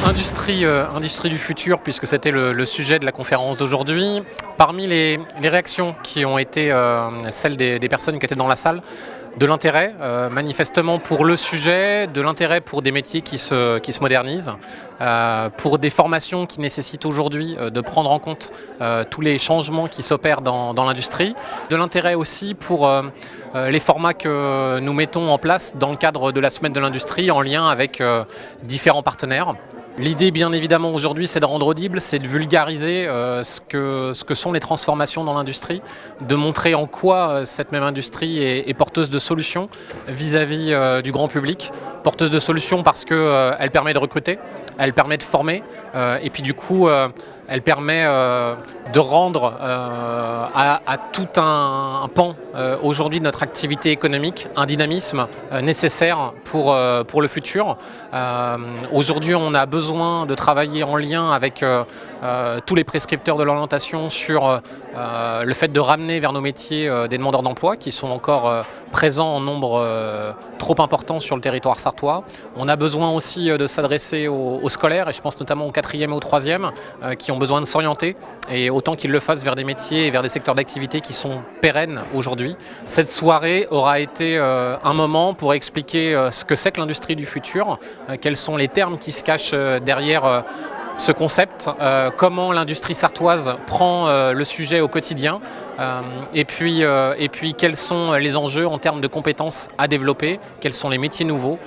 Industrie du futur, puisque c'était le sujet de la conférence d'aujourd'hui. Parmi les réactions qui ont été celles des personnes qui étaient dans la salle, de l'intérêt manifestement pour le sujet, de l'intérêt pour des métiers qui se modernisent, pour des formations qui nécessitent aujourd'hui de prendre en compte tous les changements qui s'opèrent dans l'industrie, de l'intérêt aussi pour les formats que nous mettons en place dans le cadre de la semaine de l'industrie en lien avec différents partenaires. L'idée, bien évidemment, aujourd'hui, c'est de rendre audible, c'est de vulgariser ce que sont les transformations dans l'industrie, de montrer en quoi cette même industrie est porteuse de solutions vis-à-vis du grand public, porteuse de solutions parce qu'elle permet de recruter, elle permet de former, et puis du coup, elle permet de rendre à tout un pan aujourd'hui de notre activité économique un dynamisme nécessaire pour le futur. Aujourd'hui, on a besoin de travailler en lien avec tous les prescripteurs de l'orientation sur le fait de ramener vers nos métiers des demandeurs d'emploi qui sont encore présents en nombre trop important sur le territoire sarthois. On a besoin aussi de s'adresser aux scolaires, et je pense notamment aux 4e et aux 3e, qui ont besoin de s'orienter, et autant qu'ils le fassent vers des métiers et vers des secteurs d'activité qui sont pérennes aujourd'hui. Cette soirée aura été un moment pour expliquer ce que c'est que l'industrie du futur, quels sont les termes qui se cachent derrière ce concept, comment l'industrie sarthoise prend le sujet au quotidien, et puis quels sont les enjeux en termes de compétences à développer, quels sont les métiers nouveaux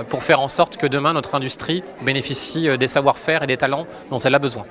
pour faire en sorte que demain notre industrie bénéficie des savoir-faire et des talents dont elle a besoin.